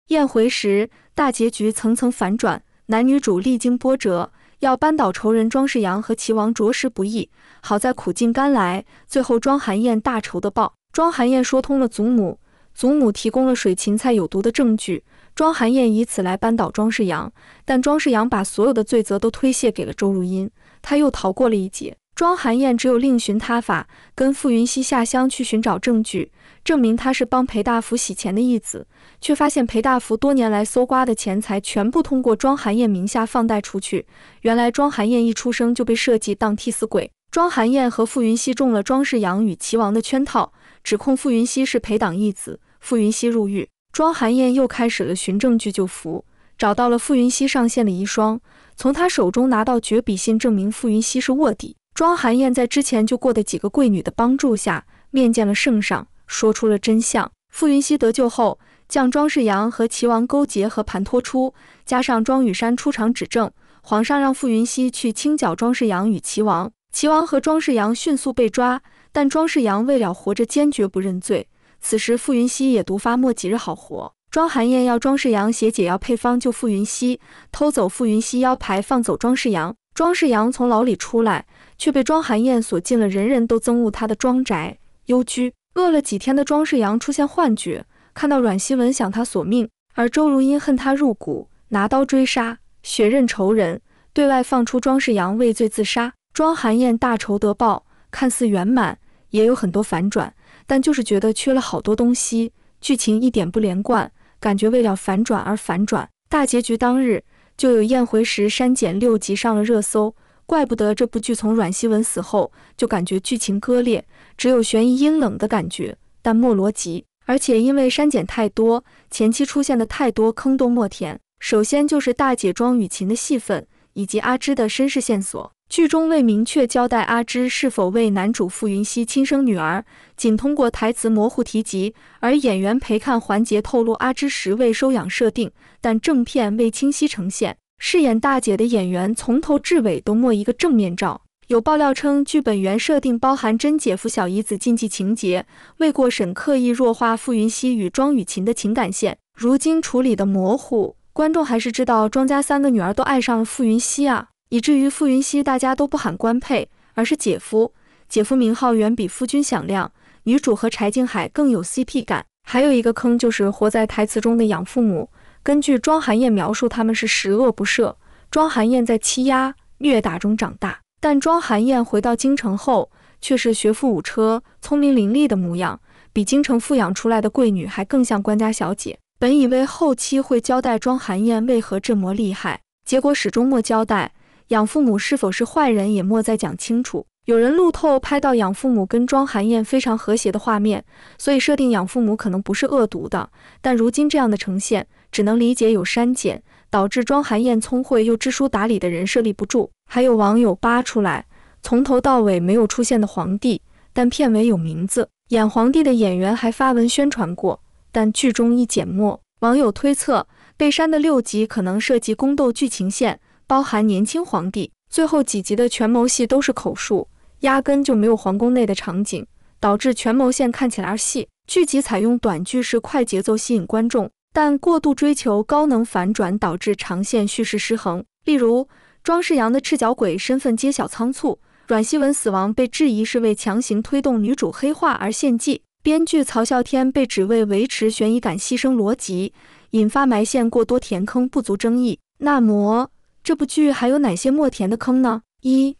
宴回时，大结局层层反转，男女主历经波折，要扳倒仇人庄世阳和齐王着实不易，好在苦尽甘来，最后庄寒燕大仇得报。庄寒燕说通了祖母，祖母提供了水芹菜有毒的证据，庄寒燕以此来扳倒庄世阳，但庄世阳把所有的罪责都推卸给了周如音，他又逃过了一劫。庄寒燕只有另寻他法，跟傅云熙下乡去寻找证据，证明他是帮裴大福洗钱的义子，却发现裴大福多年来搜刮的钱财全部通过庄寒燕名下放贷出去。原来庄寒燕一出生就被设计当替死鬼，庄寒燕和傅云熙中了庄世阳与齐王的圈套，指控傅云熙是裴党义子，傅云熙入狱。庄寒燕又开始了寻证据救福，找到了傅云熙上线的遗孀，从他手中拿到绝笔信证明傅云熙是卧底。庄寒燕在之前就过的几个贵女的帮助下，面见了圣上，说出了真相。傅云熙得救后，将庄世阳和齐王勾结和盘托出，加上庄羽山出场指证，皇上让傅云熙去清剿庄世阳与齐王。齐王和庄世阳迅速被抓，但庄世阳为了活着坚决不认罪。此时傅云熙也毒发莫几日好活。庄寒燕要庄世阳写解药配方救傅云熙，偷走傅云熙腰牌放走庄世阳。庄世阳从牢里出来，却被庄寒燕锁进了人人都憎恶他的庄宅幽居。饿了几天的庄世阳出现幻觉，看到阮希文想他索命，而周如音恨他入骨，拿刀追杀，血刃仇人，对外放出庄世阳畏罪自杀。庄寒燕大仇得报，看似圆满，也有很多反转，但就是觉得缺了好多东西，剧情一点不连贯，感觉为了反转而反转。大结局当日，就有宴回时删减6集上了热搜，怪不得这部剧从阮希文死后就感觉剧情割裂，只有悬疑阴冷的感觉，但没逻辑。而且因为删减太多，前期出现的太多坑洞莫填。首先就是大姐庄雨晴的戏份，以及阿芝的身世线索。剧中未明确交代阿芝是否为男主傅云熙亲生女儿，仅通过台词模糊提及，而演员陪看环节透露阿芝时未收养设定，但正片未清晰呈现。饰演大姐的演员从头至尾都没一个正面照。有爆料称，剧本原设定包含真姐夫小姨子禁忌情节，未过审刻意弱化傅云熙与庄雨晴的情感线，如今处理的模糊，观众还是知道庄家3个女儿都爱上了傅云熙啊，以至于傅云熙大家都不喊官配，而是姐夫。姐夫名号远比夫君响亮，女主和柴静海更有 CP 感。还有一个坑就是活在台词中的养父母，根据庄寒燕描述，他们是十恶不赦。庄寒燕在欺压虐打中长大，但庄寒燕回到京城后，却是学富五车、聪明伶俐的模样，比京城富养出来的贵女还更像官家小姐。本以为后期会交代庄寒燕为何这么厉害，结果始终没交代，养父母是否是坏人也没再讲清楚。有人路透拍到养父母跟庄寒燕非常和谐的画面，所以设定养父母可能不是恶毒的，但如今这样的呈现，只能理解有删减，导致庄寒燕聪慧又知书达理的人设立不住。还有网友扒出来，从头到尾没有出现的皇帝，但片尾有名字，演皇帝的演员还发文宣传过，但剧中一剪没。网友推测，被删的6集可能涉及宫斗剧情线，包含年轻皇帝，最后几集的权谋戏都是口述，压根就没有皇宫内的场景，导致权谋线看起来儿戏。剧集采用短句式快节奏吸引观众，但过度追求高能反转，导致长线叙事失衡。例如，庄世阳的赤脚鬼身份揭晓仓促，阮希文死亡被质疑是为强行推动女主黑化而献祭，编剧曹啸天被指为维持悬疑感牺牲逻辑，引发埋线过多填坑不足争议。那么这部剧还有哪些默填的坑呢？一、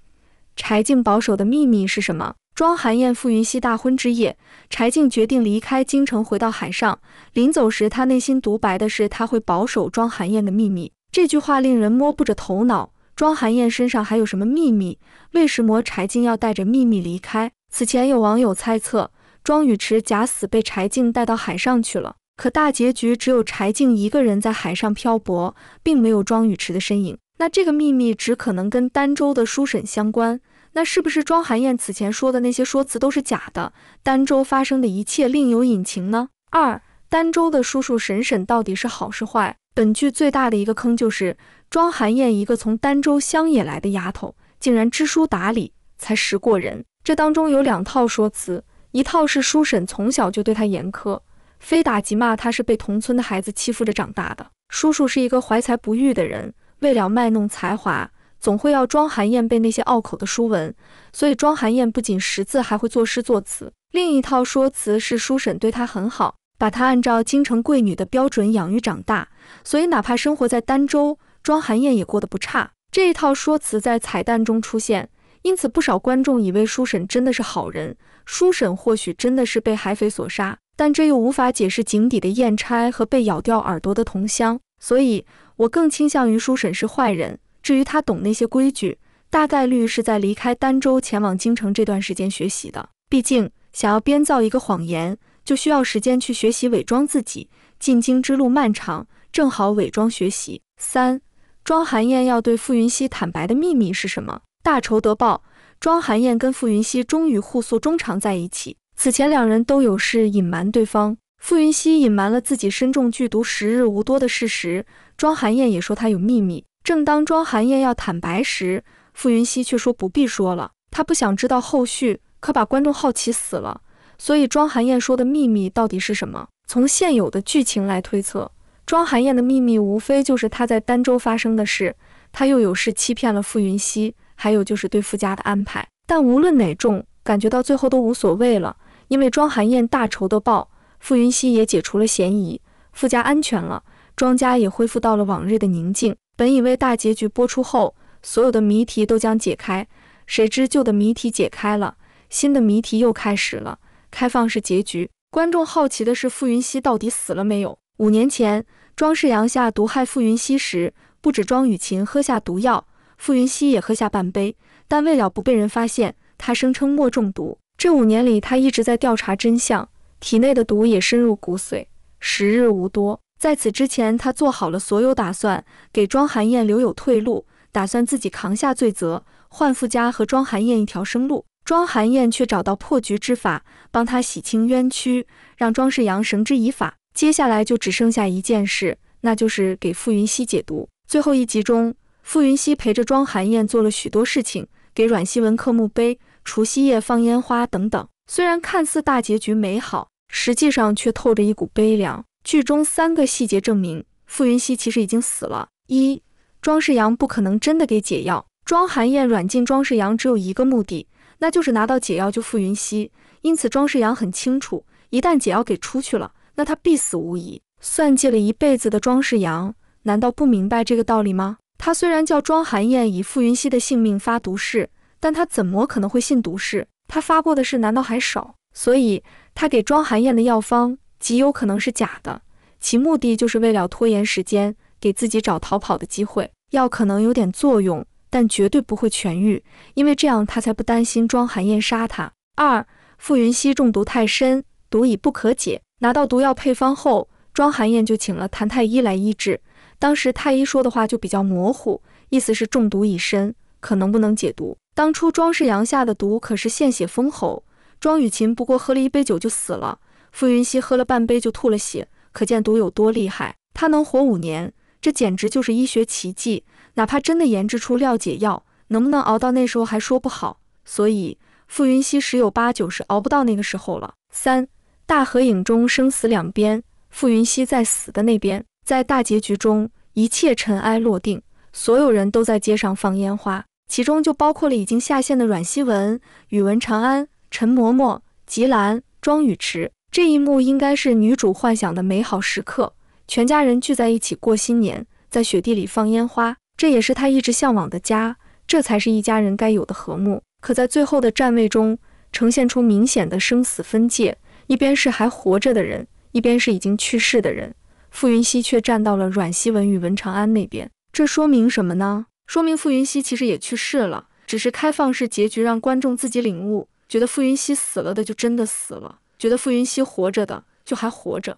柴静保守的秘密是什么？庄寒燕傅云熙大婚之夜，柴静决定离开京城回到海上，临走时她内心独白的是她会保守庄寒燕的秘密，这句话令人摸不着头脑。庄寒燕身上还有什么秘密？为什么柴静要带着秘密离开？此前有网友猜测，庄宇驰假死被柴静带到海上去了，可大结局只有柴静一个人在海上漂泊，并没有庄宇驰的身影。那这个秘密只可能跟儋州的书审相关，那是不是庄寒燕此前说的那些说辞都是假的？儋州发生的一切另有隐情呢？二、儋州的叔叔婶到底是好是坏？本剧最大的一个坑就是庄寒燕一个从儋州乡野来的丫头，竟然知书达理，才识过人。这当中有2套说辞，一套是叔婶从小就对她严苛，非打即骂他是被同村的孩子欺负着长大的。叔叔是一个怀才不遇的人，为了卖弄才华，总会要庄寒燕背那些拗口的书文，所以庄寒燕不仅识字，还会作诗作词。另一套说辞是叔婶对她很好，把她按照京城贵女的标准养育长大，所以哪怕生活在儋州，庄寒燕也过得不差。这一套说辞在彩蛋中出现，因此不少观众以为叔婶真的是好人，叔婶或许真的是被海匪所杀，但这又无法解释井底的燕钗和被咬掉耳朵的同乡，所以我更倾向于叔婶是坏人。至于他懂那些规矩，大概率是在离开儋州前往京城这段时间学习的。毕竟想要编造一个谎言，就需要时间去学习伪装自己，进京之路漫长，正好伪装学习。3. 庄寒燕要对傅云熙坦白的秘密是什么？大仇得报，庄寒燕跟傅云熙终于互诉衷肠在一起。此前两人都有事隐瞒对方，傅云熙隐瞒了自己身中剧毒时日无多的事实，庄寒燕也说他有秘密。正当庄寒燕要坦白时，傅云熙却说不必说了，他不想知道后续，可把观众好奇死了。所以庄寒燕说的秘密到底是什么？从现有的剧情来推测，庄寒燕的秘密无非就是她在儋州发生的事，她又有事欺骗了傅云熙，还有就是对傅家的安排。但无论哪种，感觉到最后都无所谓了，因为庄寒燕大仇得报，傅云熙也解除了嫌疑，傅家安全了，庄家也恢复到了往日的宁静。本以为大结局播出后，所有的谜题都将解开，谁知旧的谜题解开了，新的谜题又开始了，开放式结局。观众好奇的是傅云熙到底死了没有？5年前，庄世阳下毒害傅云熙时，不止庄雨琴喝下毒药，傅云熙也喝下半杯，但为了不被人发现，他声称莫中毒。这5年里，他一直在调查真相，体内的毒也深入骨髓，时日无多。在此之前，他做好了所有打算，给庄寒燕留有退路，打算自己扛下罪责，换傅家和庄寒燕一条生路。庄寒燕却找到破局之法，帮他洗清冤屈，让庄世阳绳之以法。接下来就只剩下一件事，那就是给傅云熙解毒。最后一集中，傅云熙陪着庄寒燕做了许多事情，给阮希文刻墓碑、除夕夜放烟花等等。虽然看似大结局美好，实际上却透着一股悲凉。剧中3个细节证明，傅云熙其实已经死了。1. 庄世阳不可能真的给解药，庄寒燕软禁庄世阳只有一个目的，那就是拿到解药救傅云熙，因此庄世阳很清楚，一旦解药给出去了，那他必死无疑。算计了一辈子的庄世阳，难道不明白这个道理吗？他虽然叫庄寒燕以傅云熙的性命发毒誓，但他怎么可能会信毒誓？他发过的誓难道还少？所以他给庄寒燕的药方极有可能是假的，其目的就是为了拖延时间，给自己找逃跑的机会。药可能有点作用，但绝对不会痊愈，因为这样他才不担心庄寒燕杀他。2. 傅云熙中毒太深，毒已不可解，拿到毒药配方后，庄寒燕就请了谭太医来医治。当时太医说的话就比较模糊，意思是中毒已深，可能不能解毒。当初庄世阳下的毒可是献血封喉，庄雨琴不过喝了1杯酒就死了，傅云熙喝了半杯就吐了血，可见毒有多厉害。他能活5年，这简直就是医学奇迹。哪怕真的研制出料解药，能不能熬到那时候还说不好。所以傅云熙10有8九是熬不到那个时候了。3. 大合影中生死两边，傅云熙在死的那边。在大结局中，一切尘埃落定，所有人都在街上放烟花，其中就包括了已经下线的阮希文、宇文长安、陈嬷嬷、吉兰、庄雨池。这一幕应该是女主幻想的美好时刻，全家人聚在一起过新年，在雪地里放烟花，这也是她一直向往的家，这才是一家人该有的和睦。可在最后的站位中，呈现出明显的生死分界，一边是还活着的人，一边是已经去世的人。傅云熙却站到了阮希文与文长安那边，这说明什么呢？说明傅云熙其实也去世了，只是开放式结局让观众自己领悟，觉得傅云熙死了的就真的死了，觉得傅云熙活着的就还活着。